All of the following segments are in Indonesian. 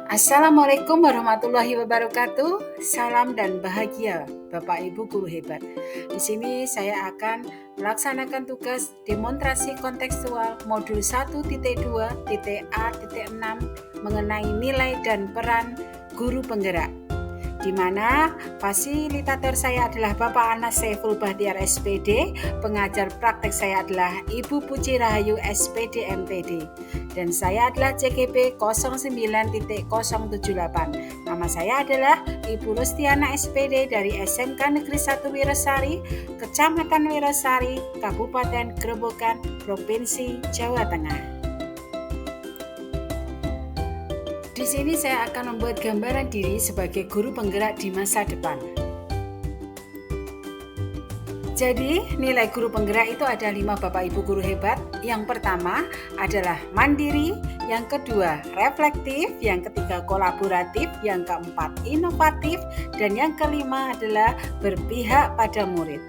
Assalamualaikum warahmatullahi wabarakatuh. Salam dan bahagia Bapak Ibu guru hebat. Di sini saya akan melaksanakan tugas demonstrasi kontekstual modul 1.2.A.6 mengenai nilai dan peran guru penggerak, di mana fasilitator saya adalah Bapak Anas Saiful Bahtiar SPD, pengajar praktek saya adalah Ibu Puji Rahayu SPD MPD, dan saya adalah CGP 09.078. Nama saya adalah Ibu Rustiana SPD dari SMK Negeri 1 Wirasari, Kecamatan Wirasari, Kabupaten Grobogan, Provinsi Jawa Tengah. Di sini saya akan membuat gambaran diri sebagai guru penggerak di masa depan. Jadi, nilai guru penggerak itu ada 5 Bapak Ibu guru hebat. Yang pertama adalah mandiri, yang kedua reflektif, yang ketiga kolaboratif, yang keempat inovatif, dan yang kelima adalah berpihak pada murid.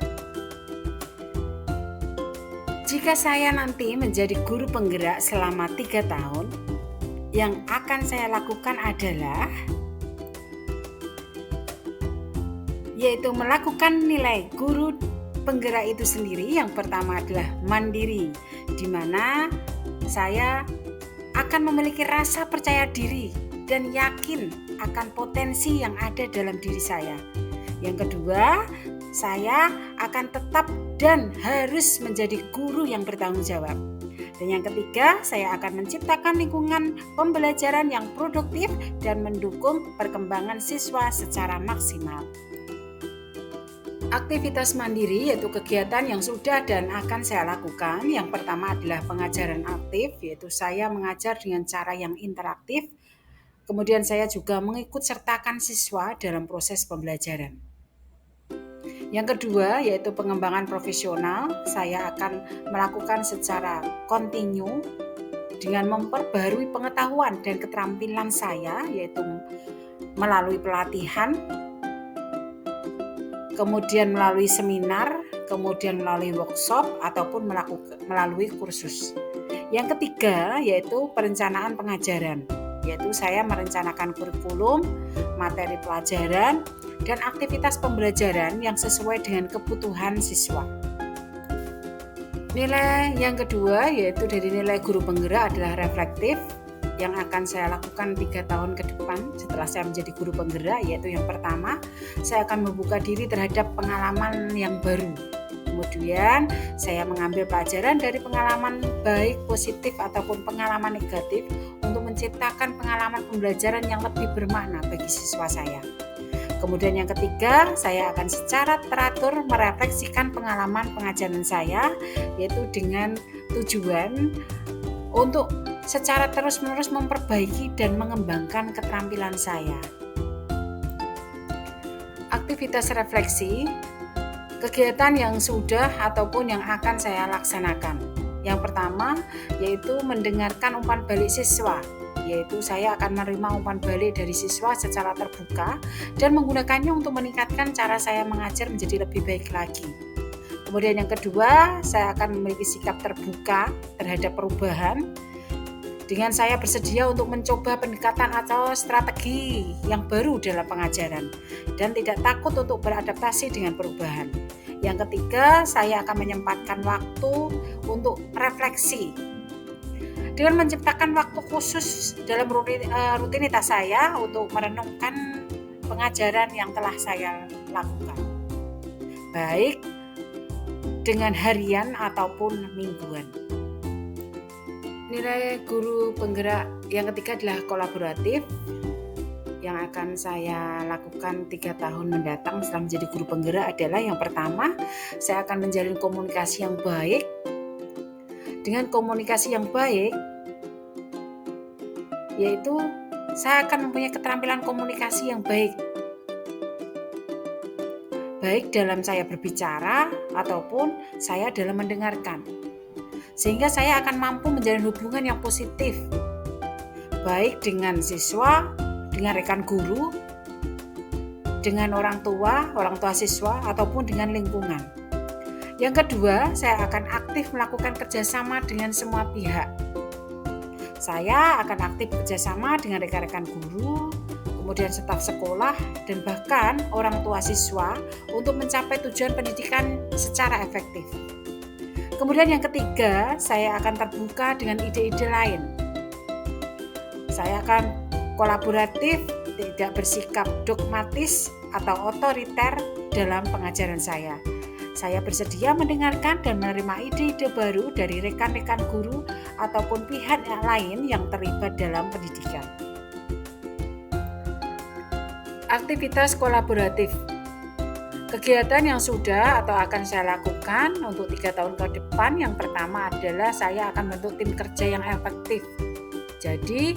Jika saya nanti menjadi guru penggerak selama 3 tahun, yang akan saya lakukan adalah yaitu melakukan nilai guru penggerak itu sendiri. Yang pertama adalah mandiri, di mana saya akan memiliki rasa percaya diri dan yakin akan potensi yang ada dalam diri saya. Yang kedua, saya akan tetap dan harus menjadi guru yang bertanggung jawab. Dan yang ketiga, saya akan menciptakan lingkungan pembelajaran yang produktif dan mendukung perkembangan siswa secara maksimal. Aktivitas mandiri yaitu kegiatan yang sudah dan akan saya lakukan. Yang pertama adalah pengajaran aktif, yaitu saya mengajar dengan cara yang interaktif. Kemudian saya juga mengikut sertakan siswa dalam proses pembelajaran. Yang kedua yaitu pengembangan profesional. Saya akan melakukan secara kontinu dengan memperbarui pengetahuan dan keterampilan saya, yaitu melalui pelatihan, kemudian melalui seminar, kemudian melalui workshop ataupun melalui kursus. Yang ketiga yaitu perencanaan pengajaran, yaitu saya merencanakan kurikulum, materi pelajaran, dan aktivitas pembelajaran yang sesuai dengan kebutuhan siswa. Nilai yang kedua yaitu dari nilai guru penggerak adalah reflektif, yang akan saya lakukan 3 tahun ke depan setelah saya menjadi guru penggerak, yaitu yang pertama, saya akan membuka diri terhadap pengalaman yang baru. Kemudian saya mengambil pelajaran dari pengalaman baik, positif ataupun pengalaman negatif untuk menciptakan pengalaman pembelajaran yang lebih bermakna bagi siswa saya. Kemudian yang ketiga, saya akan secara teratur merefleksikan pengalaman pengajaran saya, yaitu dengan tujuan untuk secara terus-menerus memperbaiki dan mengembangkan keterampilan saya. Aktivitas refleksi, kegiatan yang sudah ataupun yang akan saya laksanakan. Yang pertama yaitu mendengarkan umpan balik siswa, yaitu saya akan menerima umpan balik dari siswa secara terbuka dan menggunakannya untuk meningkatkan cara saya mengajar menjadi lebih baik lagi. Kemudian yang kedua, saya akan memiliki sikap terbuka terhadap perubahan dengan saya bersedia untuk mencoba pendekatan atau strategi yang baru dalam pengajaran dan tidak takut untuk beradaptasi dengan perubahan. Yang ketiga, saya akan menyempatkan waktu untuk refleksi dengan menciptakan waktu khusus dalam rutinitas saya untuk merenungkan pengajaran yang telah saya lakukan, baik dengan harian ataupun mingguan. Nilai guru penggerak yang ketiga adalah kolaboratif, yang akan saya lakukan 3 tahun mendatang setelah menjadi guru penggerak adalah yang pertama, saya akan menjalin komunikasi yang baik. Dengan komunikasi yang baik, yaitu saya akan mempunyai keterampilan komunikasi yang baik dalam saya berbicara ataupun saya dalam mendengarkan, sehingga saya akan mampu menjalin hubungan yang positif baik dengan siswa, dengan rekan guru, dengan orang tua siswa ataupun dengan lingkungan. Yang kedua, saya akan aktif melakukan kerjasama dengan semua pihak. Saya akan aktif bekerjasama dengan rekan-rekan guru, kemudian staf sekolah, dan bahkan orang tua siswa untuk mencapai tujuan pendidikan secara efektif. Kemudian yang ketiga, saya akan terbuka dengan ide-ide lain. Saya akan kolaboratif, tidak bersikap dogmatis atau otoriter dalam pengajaran saya. Saya bersedia mendengarkan dan menerima ide-ide baru dari rekan-rekan guru ataupun pihak yang lain yang terlibat dalam pendidikan. Aktivitas kolaboratif. Kegiatan yang sudah atau akan saya lakukan untuk 3 tahun ke depan, yang pertama adalah saya akan membentuk tim kerja yang efektif. Jadi,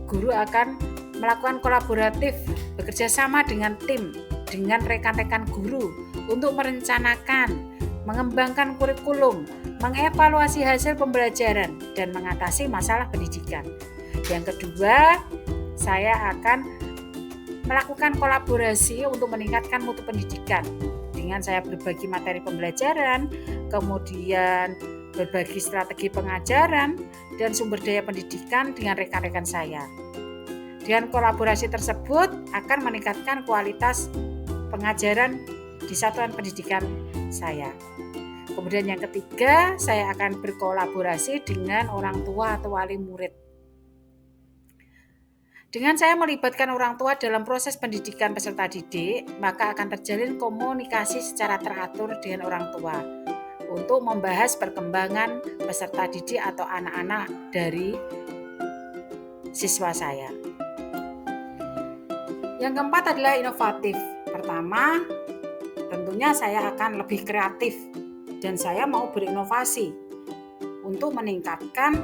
guru akan melakukan kolaboratif, bekerja sama dengan tim, dengan rekan-rekan guru untuk merencanakan, mengembangkan kurikulum, mengevaluasi hasil pembelajaran, dan mengatasi masalah pendidikan. Yang kedua, saya akan melakukan kolaborasi untuk meningkatkan mutu pendidikan dengan saya berbagi materi pembelajaran, kemudian berbagi strategi pengajaran dan sumber daya pendidikan dengan rekan-rekan saya. Dengan kolaborasi tersebut akan meningkatkan kualitas pengajaran di satuan pendidikan saya. Kemudian yang ketiga, saya akan berkolaborasi dengan orang tua atau wali murid. Dengan saya melibatkan orang tua dalam proses pendidikan peserta didik, maka akan terjalin komunikasi secara teratur dengan orang tua untuk membahas perkembangan peserta didik atau anak-anak dari siswa saya. Yang keempat adalah inovatif. Pertama, tentunya saya akan lebih kreatif dan saya mau berinovasi untuk meningkatkan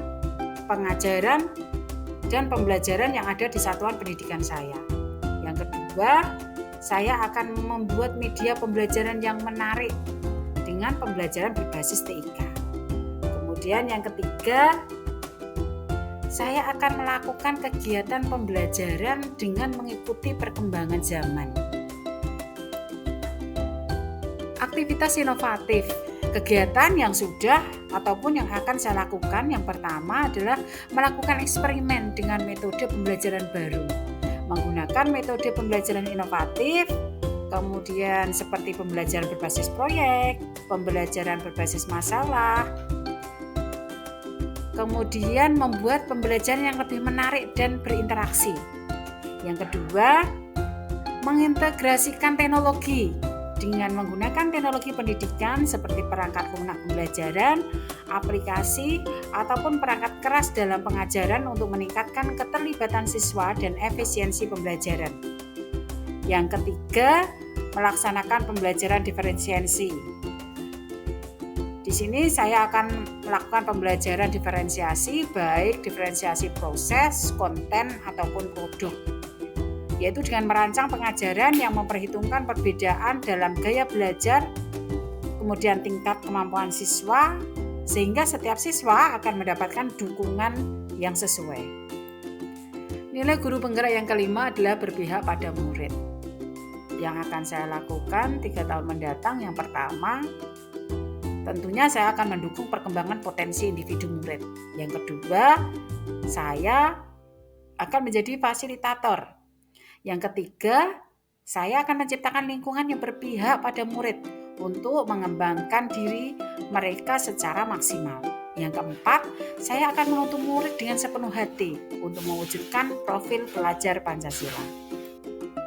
pengajaran dan pembelajaran yang ada di satuan pendidikan saya. Yang kedua, saya akan membuat media pembelajaran yang menarik dengan pembelajaran berbasis TIK. Kemudian yang ketiga, saya akan melakukan kegiatan pembelajaran dengan mengikuti perkembangan zaman. Aktivitas inovatif. Kegiatan yang sudah ataupun yang akan saya lakukan, yang pertama adalah melakukan eksperimen dengan metode pembelajaran baru, menggunakan metode pembelajaran inovatif, kemudian seperti pembelajaran berbasis proyek, pembelajaran berbasis masalah, kemudian membuat pembelajaran yang lebih menarik dan berinteraksi. Yang kedua, mengintegrasikan teknologi dengan menggunakan teknologi pendidikan seperti perangkat lunak pembelajaran, aplikasi, ataupun perangkat keras dalam pengajaran untuk meningkatkan keterlibatan siswa dan efisiensi pembelajaran. Yang ketiga, melaksanakan pembelajaran diferensiasi. Di sini saya akan melakukan pembelajaran diferensiasi, baik diferensiasi proses, konten, ataupun produk, yaitu dengan merancang pengajaran yang memperhitungkan perbedaan dalam gaya belajar, kemudian tingkat kemampuan siswa, sehingga setiap siswa akan mendapatkan dukungan yang sesuai. Nilai guru penggerak yang kelima adalah berpihak pada murid. Yang akan saya lakukan 3 tahun mendatang, yang pertama, tentunya saya akan mendukung perkembangan potensi individu murid. Yang kedua, saya akan menjadi fasilitator. Yang ketiga, saya akan menciptakan lingkungan yang berpihak pada murid untuk mengembangkan diri mereka secara maksimal. Yang keempat, saya akan menuntun murid dengan sepenuh hati untuk mewujudkan profil pelajar Pancasila.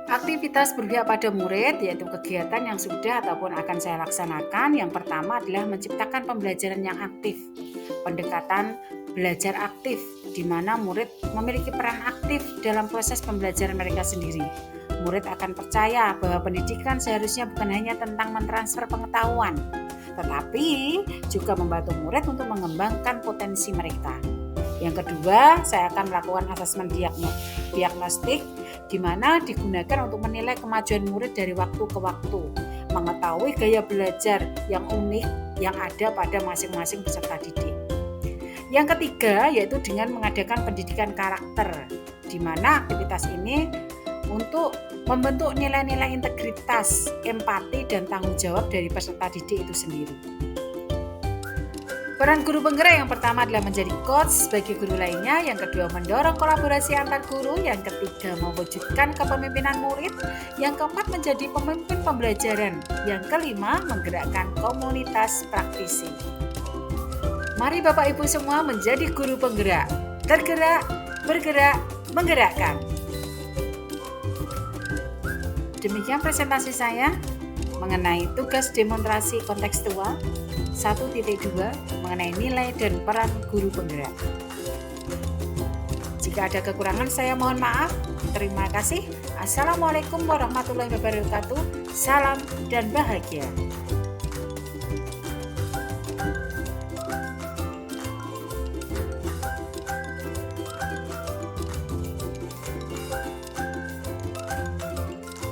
Aktivitas berpihak pada murid yaitu kegiatan yang sudah ataupun akan saya laksanakan. Yang pertama adalah menciptakan pembelajaran yang aktif, pendekatan belajar aktif, di mana murid memiliki peran aktif dalam proses pembelajaran mereka sendiri. Murid akan percaya bahwa pendidikan seharusnya bukan hanya tentang mentransfer pengetahuan, tetapi juga membantu murid untuk mengembangkan potensi mereka. Yang kedua, saya akan melakukan asesmen diagnostik, di mana digunakan untuk menilai kemajuan murid dari waktu ke waktu, mengetahui gaya belajar yang unik yang ada pada masing-masing peserta didik. Yang ketiga, yaitu dengan mengadakan pendidikan karakter, di mana aktivitas ini untuk membentuk nilai-nilai integritas, empati, dan tanggung jawab dari peserta didik itu sendiri. Peran guru penggerak yang pertama adalah menjadi coach bagi guru lainnya, yang kedua mendorong kolaborasi antar guru, yang ketiga mewujudkan kepemimpinan murid, yang keempat menjadi pemimpin pembelajaran, yang kelima menggerakkan komunitas praktisi. Mari Bapak Ibu semua menjadi guru penggerak, tergerak, bergerak, menggerakkan. Demikian presentasi saya mengenai tugas demonstrasi kontekstual 1.2 mengenai nilai dan peran guru penggerak. Jika ada kekurangan saya mohon maaf. Terima kasih. Assalamualaikum warahmatullahi wabarakatuh. Salam dan bahagia.